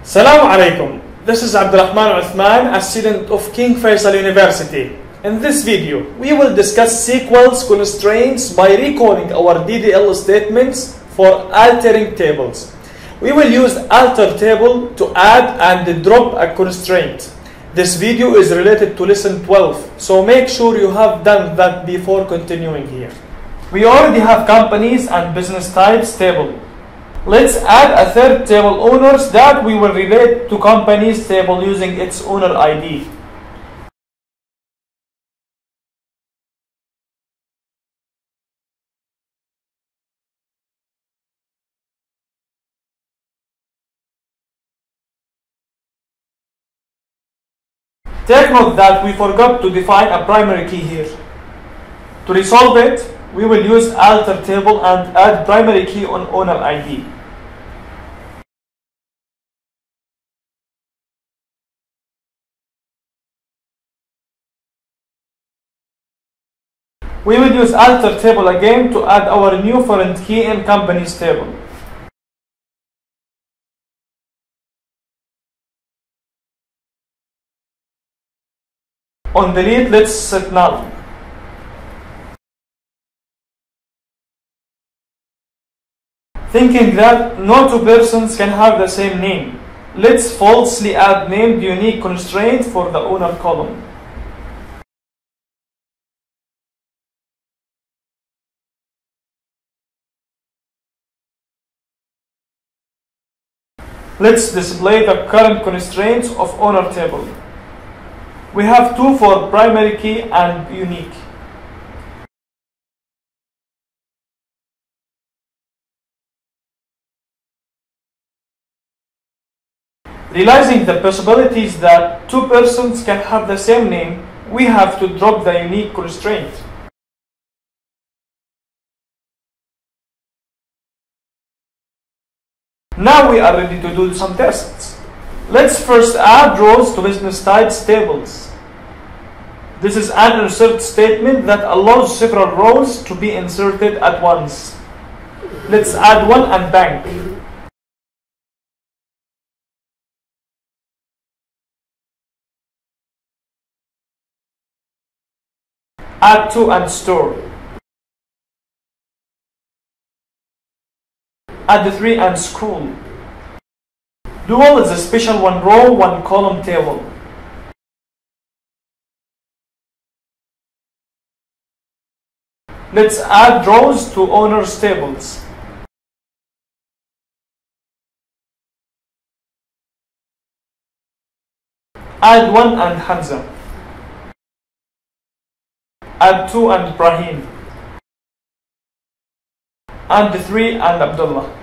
Assalamu alaikum. This is Abdulrhman Uthman, a student of King Faisal University. In this video, we will discuss sequence constraints by recalling our DDL statements for altering tables. We will use alter table to add and drop a constraint. This video is related to lesson 12, so make sure you have done that before continuing here. We already have companies and business types table. Let's add a third table owners that we will relate to companies table using its owner ID. Take note that we forgot to define a primary key here. To resolve it, we will use alter table and add primary key on owner ID. We will use alter table again to add our new foreign key in companies table. On delete, let's set null. Thinking that no two persons can have the same name, let's falsely add named unique constraint for the owner column. Let's display the current constraints of owner table. We have two for primary key and unique. Realizing the possibilities that two persons can have the same name, we have to drop the unique constraint. Now we are ready to do some tests. Let's first add rows to business types tables. This is an insert statement that allows several rows to be inserted at once. Let's add one and bank. Add two and store. Add the three and school. Dual is a special one row, one column table. Let's add rows to owners tables. Add one and Hamza. Add two and Ibrahim. Add the three and Abdullah.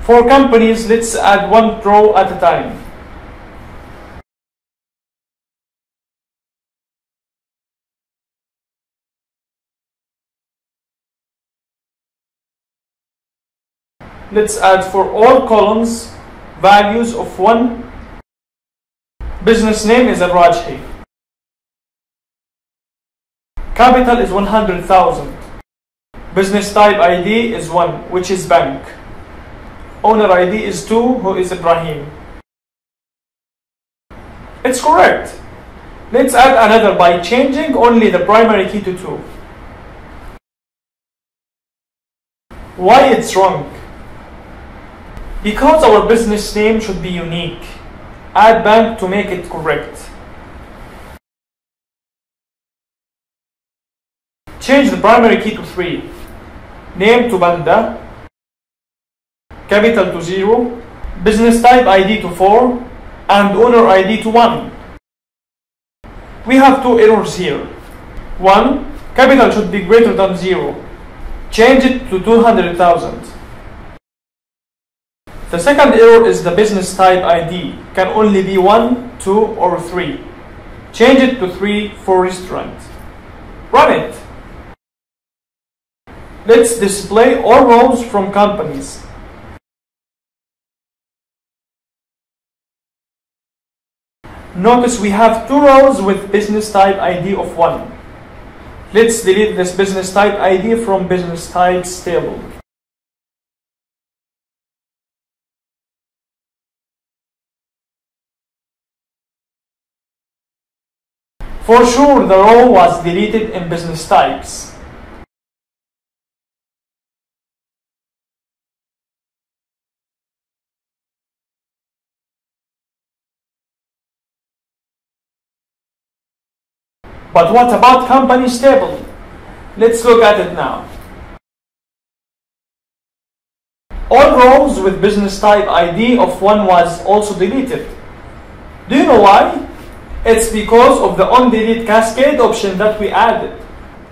For companies, let's add one row at a time. Let's add for all columns values of one. Business name is Al-Rajhi. Capital is 100,000. Business type ID is 1, which is bank. Owner ID is 2, who is Ibrahim. It's correct. Let's add another by changing only the primary key to 2. Why it's wrong? Because our business name should be unique. Add bank to make it correct. Change the primary key to 3. Name to Banda. Capital to 0. Business type ID to 4. And owner ID to 1. We have two errors here. 1. Capital should be greater than 0. Change it to 200,000. The second error is the business type ID can only be 1, 2, or 3. Change it to 3 for restaurant. Run it. Let's display all rows from companies. Notice we have two rows with business type ID of 1. Let's delete this business type ID from business types table. For sure, the row was deleted in business types. But what about companies table? Let's look at it now. All rows with business type ID of 1 was also deleted. Do you know why? It's because of the on-delete cascade option that we added.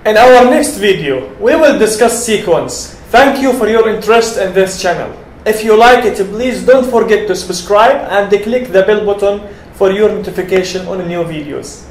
In our next video, we will discuss sequence. Thank you for your interest in this channel. If you like it, please don't forget to subscribe and click the bell button for your notification on new videos.